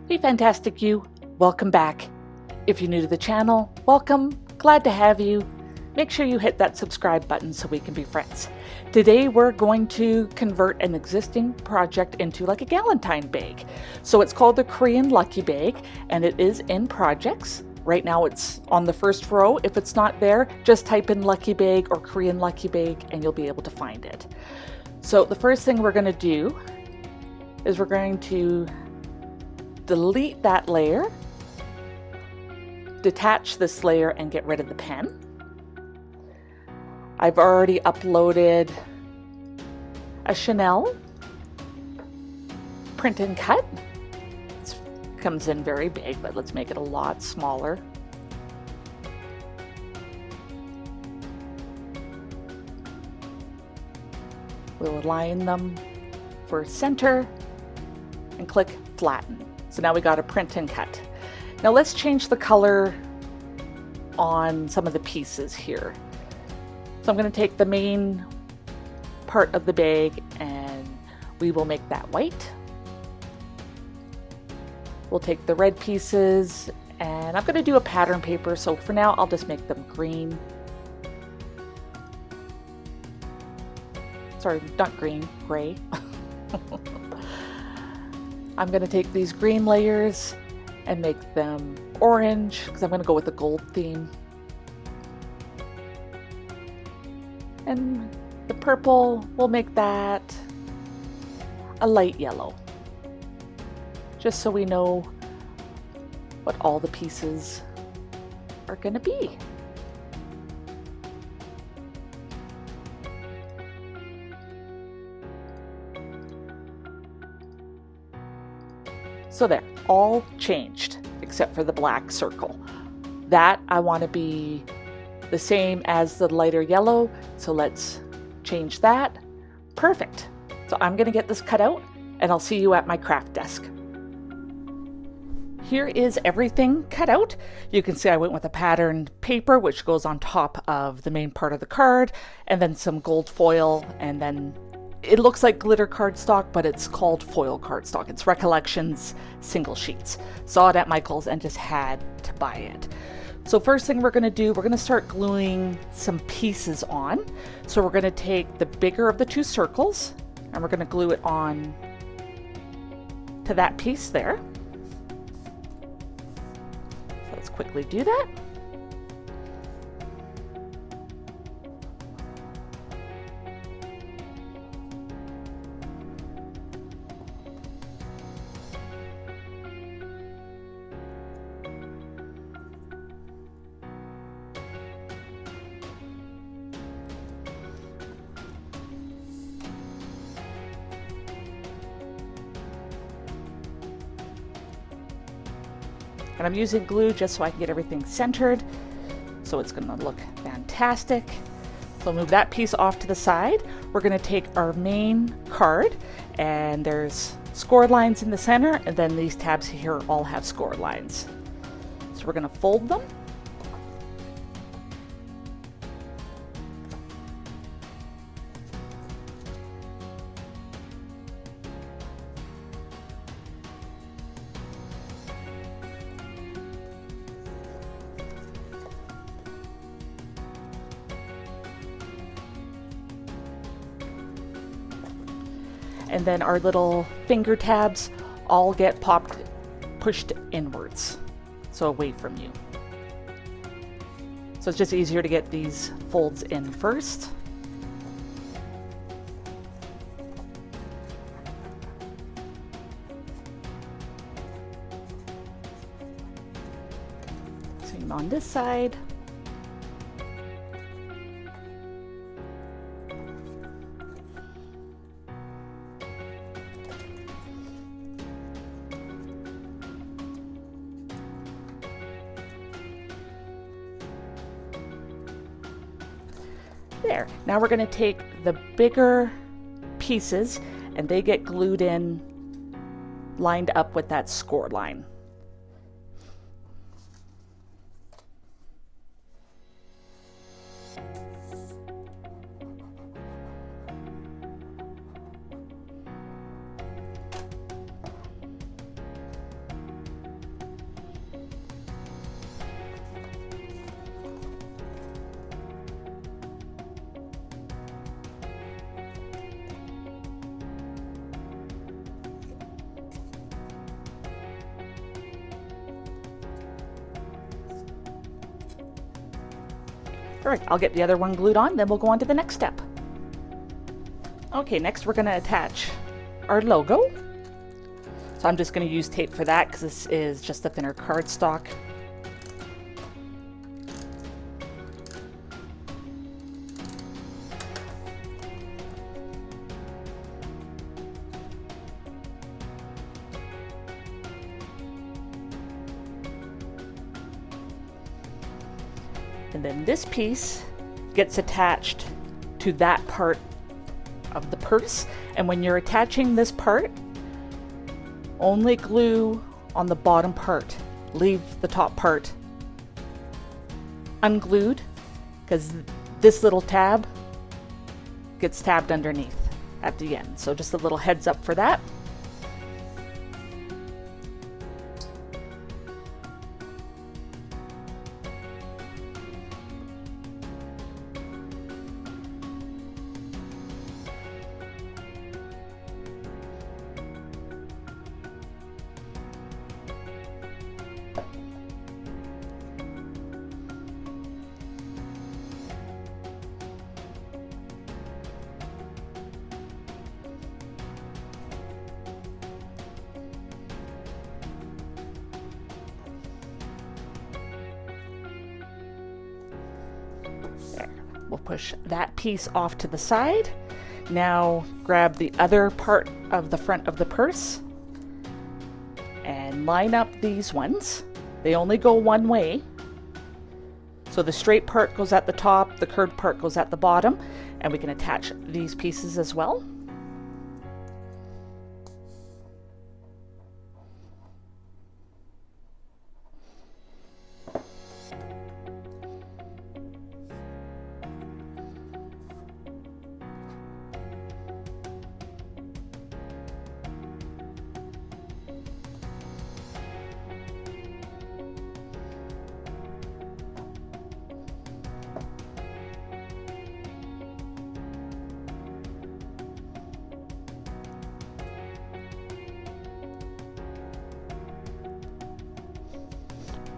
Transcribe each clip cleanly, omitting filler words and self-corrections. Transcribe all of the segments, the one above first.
Hey fantastic you, welcome back. If you're new to the channel, welcome, glad to have you. Make sure you hit that subscribe button so we can be friends. Today we're going to convert an existing project into like a Galentine bag. So it's called the Korean Lucky Bag and it is in projects. Right now it's on the first row. If it's not there, just type in Lucky Bag or Korean Lucky Bag and you'll be able to find it. So the first thing we're going to do is we're going to delete that layer, detach this layer and get rid of the pen. I've already uploaded a Chanel print and cut. It comes in very big, but let's make it a lot smaller. We'll align them for center and click flatten. So now we got a print and cut. Now let's change the color on some of the pieces here. So I'm going to take the main part of the bag and we will make that white. We'll take the red pieces and I'm going to do a pattern paper. So for now, I'll just make them green. Sorry, not green, gray. I'm going to take these green layers and make them orange because I'm going to go with the gold theme. And the purple, we'll make that a light yellow. Just so we know what all the pieces are going to be. So there, all changed except for the black circle. That I want to be the same as the lighter yellow, so let's change that. Perfect. So I'm going to get this cut out and I'll see you at my craft desk. Here is everything cut out. You can see I went with a patterned paper which goes on top of the main part of the card, and then some gold foil, and then it looks like glitter cardstock, but it's called foil cardstock. It's Recollections single sheets. Saw it at Micheals and just had to buy it. So first thing we're going to do, we're going to start gluing some pieces on. So we're going to take the bigger of the two circles and we're going to glue it on to that piece there. So let's quickly do that. And I'm using glue just so I can get everything centered. So it's going to look fantastic. So I'll move that piece off to the side. We're going to take our main card and there's score lines in the center, and then these tabs here all have score lines. So we're going to fold them. And then our little finger tabs all get pushed inwards, so away from you. So it's just easier to get these folds in first. Same on this side. There. Now we're going to take the bigger pieces and they get glued in, lined up with that score line. Perfect. I'll get the other one glued on, then we'll go on to the next step. Okay, next we're going to attach our logo. So I'm just going to use tape for that because this is just a thinner cardstock. And then this piece gets attached to that part of the purse. And when you're attaching this part, only glue on the bottom part. Leave the top part unglued because this little tab gets tabbed underneath at the end. So just a little heads up for that. We'll push that piece off to the side. Now grab the other part of the front of the purse and line up these ones. They only go one way. So the straight part goes at the top, the curved part goes at the bottom, and we can attach these pieces as well.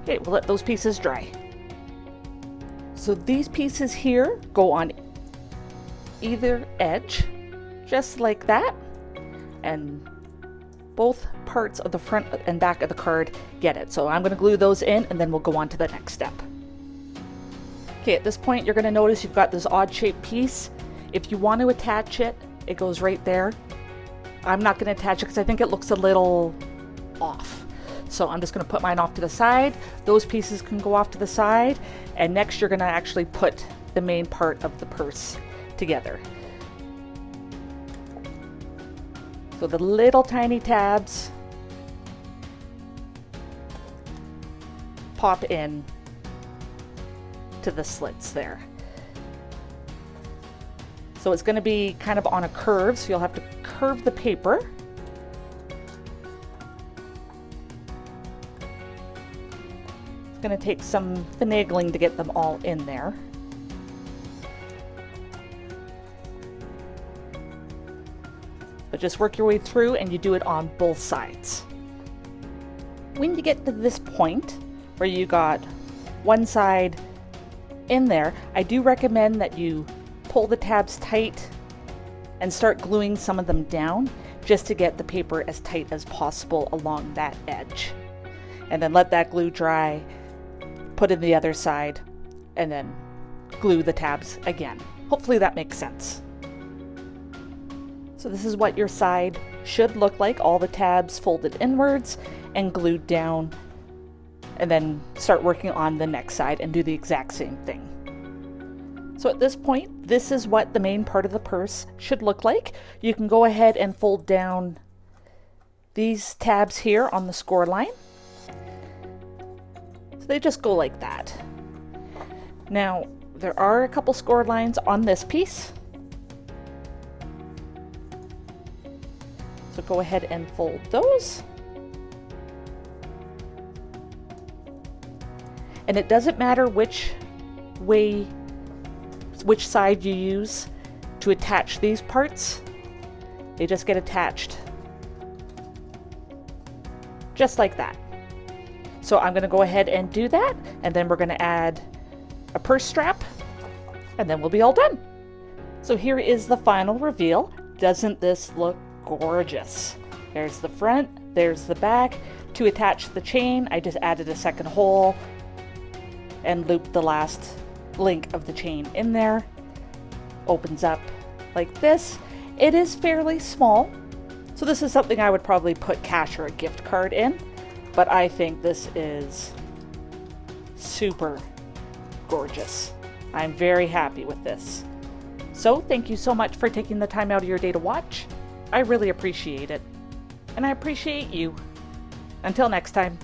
Okay, we'll let those pieces dry. So these pieces here go on either edge, just like that, and both parts of the front and back of the card get it. So I'm going to glue those in and then we'll go on to the next step. Okay, at this point you're going to notice you've got this odd shaped piece. If you want to attach it, it goes right there. I'm not going to attach it because I think it looks a little off. So I'm just going to put mine off to the side. Those pieces can go off to the side. And next you're going to actually put the main part of the purse together. So the little tiny tabs pop in to the slits there. So it's going to be kind of on a curve, so you'll have to curve the paper. It's going to take some finagling to get them all in there. But just work your way through and you do it on both sides. When you get to this point where you got one side in there, I do recommend that you pull the tabs tight and start gluing some of them down just to get the paper as tight as possible along that edge. And then let that glue dry, put in the other side, and then glue the tabs again. Hopefully that makes sense. So this is what your side should look like, all the tabs folded inwards and glued down, and then start working on the next side and do the exact same thing. So at this point, this is what the main part of the purse should look like. You can go ahead and fold down these tabs here on the score line. So they just go like that. Now, there are a couple score lines on this piece. So go ahead and fold those. And it doesn't matter which side you use to attach these parts. They just get attached just like that. So I'm going to go ahead and do that, and then we're going to add a purse strap and then we'll be all done. So here is the final reveal. Doesn't this look gorgeous? There's the front, there's the back. To attach the chain, I just added a second hole and looped the last link of the chain in there. Opens up like this. It is fairly small, so this is something I would probably put cash or a gift card in, but I think this is super gorgeous. I'm very happy with this. So thank you so much for taking the time out of your day to watch. I really appreciate it. And I appreciate you. Until next time.